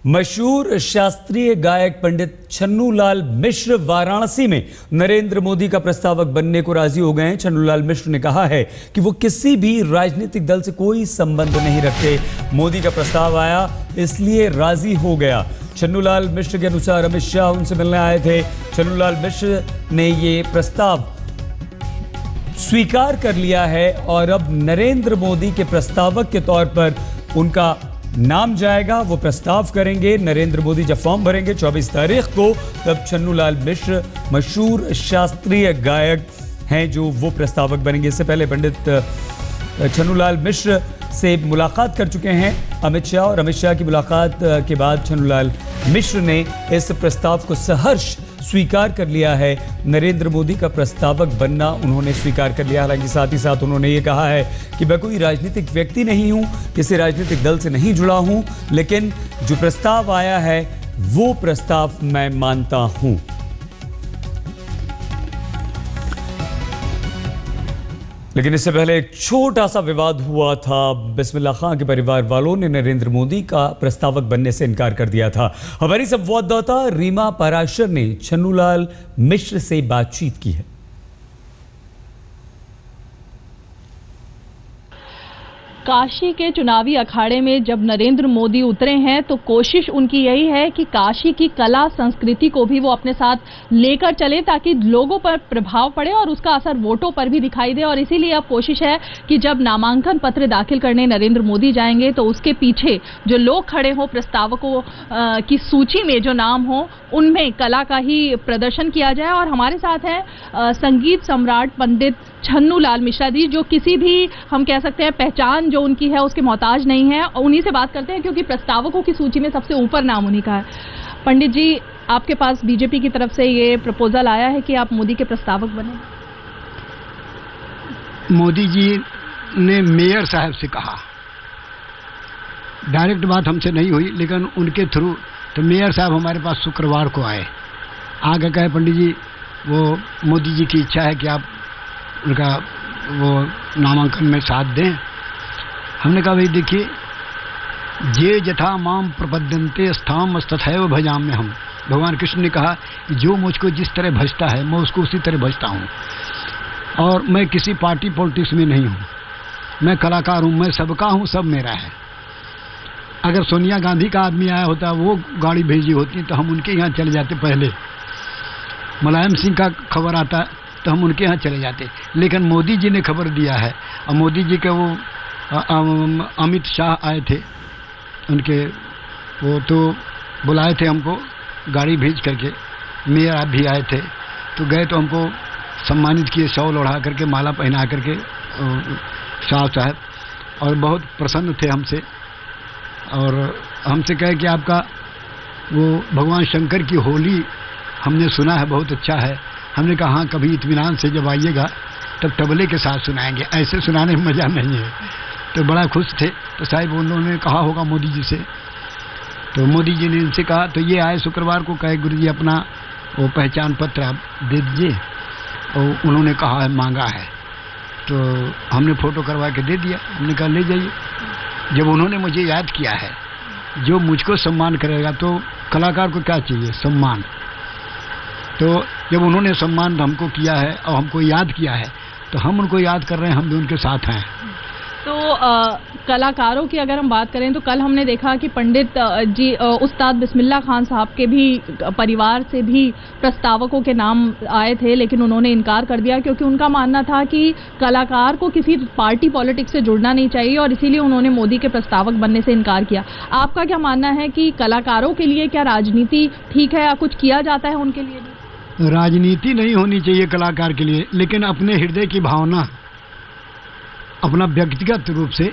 मशहूर शास्त्रीय गायक पंडित छन्नूलाल मिश्र वाराणसी में नरेंद्र मोदी का प्रस्तावक बनने को राजी हो गए हैं। छन्नूलाल मिश्र ने कहा है कि वो किसी भी राजनीतिक दल से कोई संबंध नहीं रखते। मोदी का प्रस्ताव आया इसलिए राजी हो गया। छन्नूलाल मिश्र के अनुसार अमित शाह उनसे मिलने आए थे। छन्नूलाल मिश्र ने ये प्रस्ताव स्वीकार कर लिया है और अब नरेंद्र मोदी के प्रस्तावक के तौर पर उनका नाम जाएगा। वो प्रस्ताव करेंगे। नरेंद्र मोदी जब फॉर्म भरेंगे 24 तारीख को, तब छन्नूलाल मिश्र मशहूर शास्त्रीय गायक हैं जो वो प्रस्तावक बनेंगे। इससे पहले पंडित छन्नूलाल मिश्र से मुलाकात कर चुके हैं अमित शाह, और अमित शाह की मुलाकात के बाद छन्नूलाल मिश्र ने इस प्रस्ताव को सहर्ष स्वीकार कर लिया है। नरेंद्र मोदी का प्रस्तावक बनना उन्होंने स्वीकार कर लिया। हालांकि साथ ही साथ उन्होंने ये कहा है कि मैं कोई राजनीतिक व्यक्ति नहीं हूं, किसी राजनीतिक दल से नहीं जुड़ा हूं, लेकिन जो प्रस्ताव आया है वो प्रस्ताव मैं मानता हूं। लेकिन इससे पहले एक छोटा सा विवाद हुआ था। बिस्मिल्लाह खान के परिवार वालों ने नरेंद्र मोदी का प्रस्तावक बनने से इनकार कर दिया था। हमारी संवाददाता रीमा पराशर ने छन्नूलाल मिश्र से बातचीत की है। काशी के चुनावी अखाड़े में जब नरेंद्र मोदी उतरे हैं तो कोशिश उनकी यही है कि काशी की कला संस्कृति को भी वो अपने साथ लेकर चले, ताकि लोगों पर प्रभाव पड़े और उसका असर वोटों पर भी दिखाई दे। और इसीलिए अब कोशिश है कि जब नामांकन पत्र दाखिल करने नरेंद्र मोदी जाएंगे तो उसके पीछे जो लोग खड़े हों, प्रस्तावकों की सूची में जो नाम हो, उनमें कला का ही प्रदर्शन किया जाए। और हमारे साथ हैं संगीत सम्राट पंडित छन्नूलाल मिश्रा जी, जो किसी भी हम कह सकते हैं पहचान जो उनकी है उसके मोहताज नहीं है। और उन्हीं से बात करते हैं क्योंकि प्रस्तावकों की सूची में सबसे ऊपर नाम उन्हीं का है। पंडित जी, आपके पास बीजेपी की तरफ से ये प्रपोजल आया है कि आप मोदी के प्रस्तावक बने। मोदी जी ने मेयर साहब से कहा, डायरेक्ट बात हमसे नहीं हुई, लेकिन उनके थ्रू तो मेयर साहब हमारे पास शुक्रवार को आगे कहे, पंडित जी वो मोदी जी की इच्छा है कि आप उनका वो नामांकन में साथ दें। हमने कहा भाई देखिए, जे जथा माम प्रपद्यन्ते स्थाम तथैव भजाम्य हम। भगवान कृष्ण ने कहा कि जो मुझको जिस तरह भजता है मैं उसको उसी तरह भजता हूँ, और मैं किसी पार्टी पॉलिटिक्स में नहीं हूँ। मैं कलाकार हूँ, मैं सबका हूँ, सब मेरा है। अगर सोनिया गांधी का आदमी आया होता, वो गाड़ी भेजी होती, तो हम उनके यहाँ चले जाते। पहले मुलायम सिंह का खबर आता तो हम उनके यहाँ चले जाते, लेकिन मोदी जी ने खबर दिया है। और मोदी जी के वो अमित शाह आए थे, उनके वो तो बुलाए थे हमको गाड़ी भेज करके। मेयर आप भी आए थे, तो गए तो हमको सम्मानित किए, शॉल ओढ़ा करके, माला पहना करके शाह साहब, और बहुत प्रसन्न थे हमसे। और हमसे कहे कि आपका वो भगवान शंकर की होली हमने सुना है, बहुत अच्छा है। हमने कहा हाँ, कभी इत्मीनान से जब आइएगा तब तबले के साथ सुनाएंगे, ऐसे सुनाने में मज़ा नहीं है। तो बड़ा खुश थे। तो साहिब उन्होंने कहा होगा मोदी जी से, तो मोदी जी ने इनसे कहा, तो ये आए शुक्रवार को, कहे गुरु जी अपना वो पहचान पत्र आप दे दीजिए। और उन्होंने कहा है, मांगा है, तो हमने फ़ोटो करवा के दे दिया। हमने कहा ले जाइए। जब उन्होंने मुझे याद किया है, जो मुझको सम्मान करेगा, तो कलाकार को क्या चाहिए? सम्मान। तो जब उन्होंने सम्मान हमको किया है और हमको याद किया है, तो हम उनको याद कर रहे हैं, हम भी उनके साथ हैं। तो कलाकारों की अगर हम बात करें तो कल हमने देखा कि पंडित जी उस्ताद बिस्मिल्लाह खान साहब के भी परिवार से भी प्रस्तावकों के नाम आए थे, लेकिन उन्होंने इनकार कर दिया क्योंकि उनका मानना था कि कलाकार को किसी पार्टी पॉलिटिक्स से जुड़ना नहीं चाहिए, और इसीलिए उन्होंने मोदी के प्रस्तावक बनने से इनकार किया। आपका क्या मानना है कि कलाकारों के लिए क्या राजनीति ठीक है या कुछ किया जाता है उनके लिए? राजनीति नहीं होनी चाहिए कलाकार के लिए, लेकिन अपने हृदय की भावना, अपना व्यक्तिगत रूप से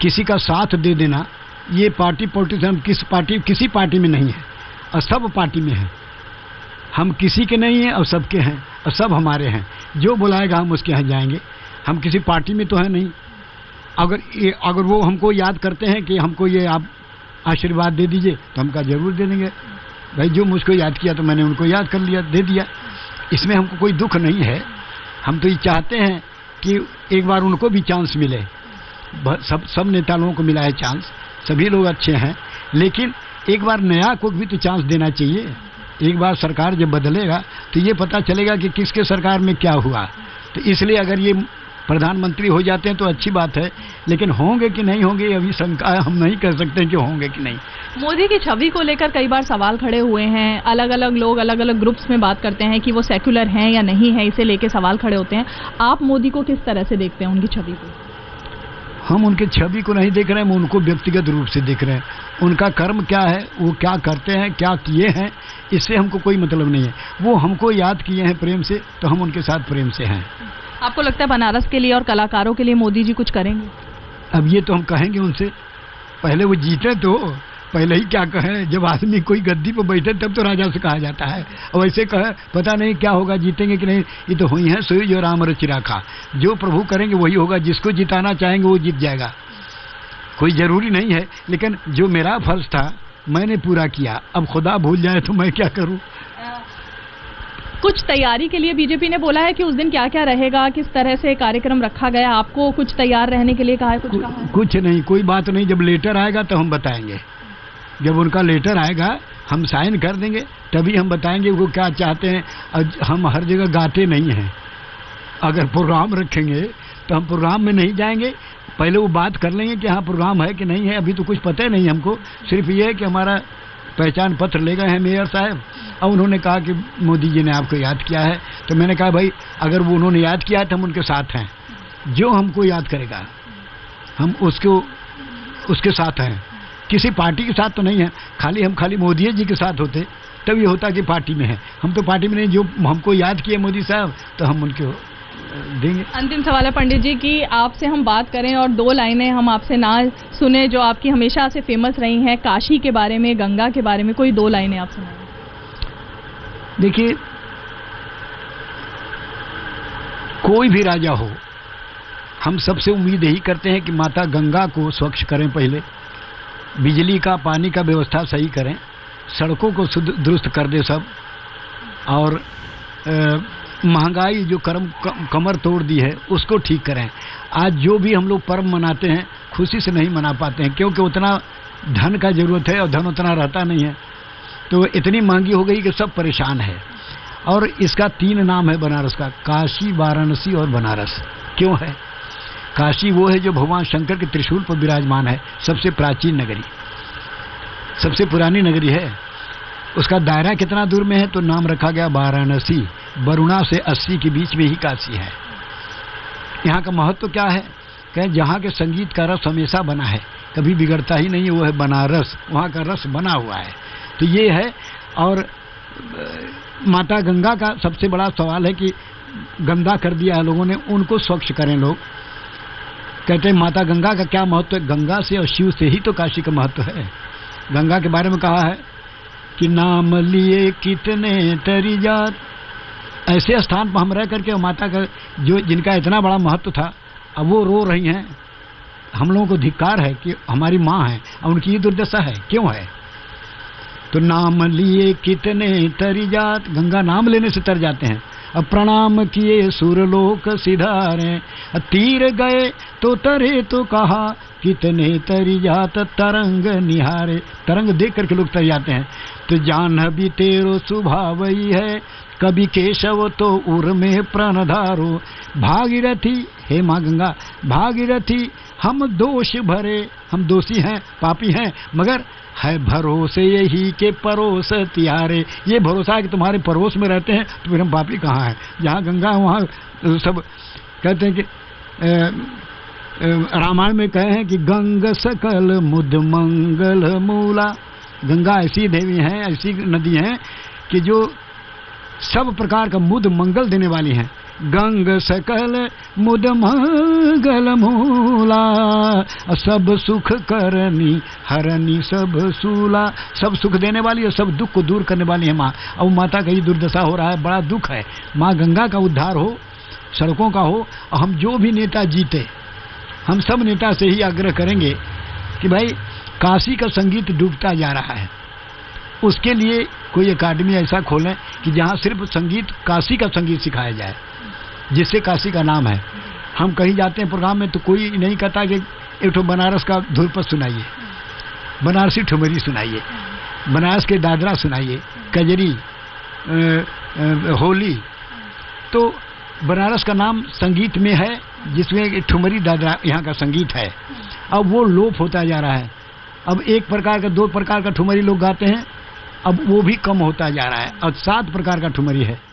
किसी का साथ दे देना, ये पार्टी पॉलिटिक्स हम किसी पार्टी में नहीं है, और सब पार्टी में है। हम किसी के नहीं हैं और सबके हैं, और सब हमारे हैं। जो बुलाएगा हम उसके यहाँ जाएंगे। हम किसी पार्टी में तो है नहीं। अगर वो हमको याद करते हैं कि हमको ये आप आशीर्वाद दे दीजिए, तो हम कहा जरूर दे देंगे। भाई जो मुझको याद किया तो मैंने उनको याद कर लिया, दे दिया। इसमें हमको कोई दुख नहीं है। हम तो ये चाहते हैं कि एक बार उनको भी चांस मिले। सब नेता लोगों को मिला है चांस, सभी लोग अच्छे हैं, लेकिन एक बार नया को भी तो चांस देना चाहिए। एक बार सरकार जब बदलेगा तो ये पता चलेगा कि किसके सरकार में क्या हुआ। तो इसलिए अगर ये प्रधानमंत्री हो जाते हैं तो अच्छी बात है, लेकिन होंगे कि नहीं होंगे अभी शंका है, हम नहीं कह सकते कि होंगे कि नहीं। मोदी की छवि को लेकर कई बार सवाल खड़े हुए हैं, अलग अलग लोग अलग अलग ग्रुप्स में बात करते हैं कि वो सेक्युलर हैं या नहीं है, इसे लेके सवाल खड़े होते हैं। आप मोदी को किस तरह से देखते हैं, उनकी छवि को? हम उनके छवि को नहीं देख रहे हैं, हम उनको व्यक्तिगत रूप से देख रहे हैं। उनका कर्म क्या है, वो क्या करते हैं, क्या किए हैं, इससे हमको कोई मतलब नहीं है। वो हमको याद किए हैं प्रेम से, तो हम उनके साथ प्रेम से हैं। आपको लगता है बनारस के लिए और कलाकारों के लिए मोदी जी कुछ करेंगे? अब ये तो हम कहेंगे उनसे, पहले वो जीते तो पहले ही क्या कहें। जब आदमी कोई गद्दी पर बैठे तब तो राजा से कहा जाता है, और ऐसे कहे पता नहीं क्या होगा, जीतेंगे कि नहीं। ये तो हुई है सोई जो राम रचि राखा, जो प्रभु करेंगे वही होगा। जिसको जिताना चाहेंगे वो जीत जाएगा, कोई जरूरी नहीं है। लेकिन जो मेरा फर्ज था मैंने पूरा किया, अब खुदा भूल जाए तो मैं क्या करूं। कुछ तैयारी के लिए बीजेपी ने बोला है कि उस दिन क्या क्या रहेगा, किस तरह से कार्यक्रम रखा गया, आपको कुछ तैयार रहने के लिए कहा है? कहा है? कुछ नहीं, कोई बात नहीं। जब लेटर आएगा तो हम बताएंगे। जब उनका लेटर आएगा हम साइन कर देंगे, तभी हम बताएंगे वो क्या चाहते हैं। हम हर जगह गाते नहीं हैं। अगर प्रोग्राम रखेंगे तो हम प्रोग्राम में नहीं जाएंगे, पहले वो बात कर लेंगे कि हाँ प्रोग्राम है कि नहीं है। अभी तो कुछ पता ही नहीं हमको, सिर्फ ये है कि हमारा पहचान पत्र ले गए हैं मेयर साहब, और उन्होंने कहा कि मोदी जी ने आपको याद किया है। तो मैंने कहा भाई अगर वो उन्होंने याद किया है तो हम उनके साथ हैं। जो हमको याद करेगा हम उसके साथ हैं, किसी पार्टी के साथ तो नहीं है। हम खाली मोदी जी के साथ होते तब ये होता कि पार्टी में है। हम तो पार्टी में नहीं, जो हमको याद किए मोदी साहब तो हम उनको देंगे। अंतिम सवाल है पंडित जी कि आपसे हम बात करें और दो लाइनें हम आपसे ना सुने जो आपकी हमेशा से फेमस रही हैं, काशी के बारे में, गंगा के बारे में, कोई दो लाइनें आप सुनाएं। देखिए, कोई भी राजा हो, हम सबसे उम्मीद यही करते हैं कि माता गंगा को स्वच्छ करें, पहले बिजली का पानी का व्यवस्था सही करें, सड़कों को दुरुस्त कर दे सब, और महंगाई जो कमर तोड़ दी है उसको ठीक करें। आज जो भी हम लोग पर्व मनाते हैं खुशी से नहीं मना पाते हैं, क्योंकि उतना धन का जरूरत है और धन उतना रहता नहीं है। तो इतनी महंगी हो गई कि सब परेशान है। और इसका 3 नाम है बनारस का, काशी, वाराणसी और बनारस। क्यों है? काशी वो है जो भगवान शंकर के त्रिशूल पर विराजमान है, सबसे प्राचीन नगरी, सबसे पुरानी नगरी है। उसका दायरा कितना दूर में है तो नाम रखा गया वाराणसी। वरुणा से 80 के बीच में ही काशी है। यहाँ का महत्व क्या है? कहें जहाँ के संगीत का रस हमेशा बना है, कभी बिगड़ता ही नहीं है, वो है बनारस। वहाँ का रस बना हुआ है, तो ये है। और माता गंगा का सबसे बड़ा सवाल है कि गंदा कर दिया है लोगों ने, उनको स्वच्छ करें लोग। कहते हैं माता गंगा का क्या महत्व है? गंगा से और शिव से ही तो काशी का महत्व है। गंगा के बारे में कहा है कि नाम लिए कितने तरी जात। ऐसे स्थान पर हम रह करके माता का जो जिनका इतना बड़ा महत्व था, अब वो रो रही हैं। हम लोगों को धिक्कार है कि हमारी माँ है और उनकी ये दुर्दशा है। क्यों है? तो नाम लिए कितने तरी जात, गंगा नाम लेने से तर जाते हैं। अब प्रणाम किए सुरलोक सिधारे, तीर गए तो तरे तो कहा कितने तरी जात तरंग निहारे। तरंग देख करके लोग तर जाते हैं। तो जान भी तेरो स्वभावई है, कभी केशव तो उर में प्रणधारो। भागीरथी, हे माँ गंगा भागीरथी, हम दोष भरे, हम दोषी हैं, पापी हैं, मगर है भरोसे यही के परोस तिहारे। ये भरोसा है कि तुम्हारे परोस में रहते हैं, तो फिर हम पापी कहाँ हैं? जहाँ गंगा है वहाँ सब कहते हैं कि रामायण में कहे हैं कि गंग सकल मुद मंगल मूला। गंगा ऐसी देवी हैं, ऐसी नदी हैं कि जो सब प्रकार का मुद मंगल देने वाली हैं। गंग सकल मुद मंगल मूला, सब सुख करनी हरनी सब सूला। सब सुख देने वाली और सब दुख को दूर करने वाली है माँ। अब माता का ये दुर्दशा हो रहा है, बड़ा दुख है। माँ गंगा का उद्धार हो, सड़कों का हो। और हम जो भी नेता जीते, हम सब नेता से ही आग्रह करेंगे कि भाई काशी का संगीत डूबता जा रहा है, उसके लिए कोई एकेडमी ऐसा खोलें कि जहाँ सिर्फ संगीत, काशी का संगीत सिखाया जाए, जिससे काशी का नाम है। हम कहीं जाते हैं प्रोग्राम में तो कोई नहीं कहता कि एक ठो बनारस का धुरपद सुनाइए, बनारसी ठुमरी सुनाइए। बनारस के दादरा सुनाइए, कजरी, होली। तो बनारस का नाम संगीत में है, जिसमें ठुमरी दादरा यहाँ का संगीत है। अब वो लोप होता जा रहा है। अब एक प्रकार का, 2 प्रकार का ठुमरी लोग गाते हैं, अब वो भी कम होता जा रहा है। अब 7 प्रकार का ठुमरी है।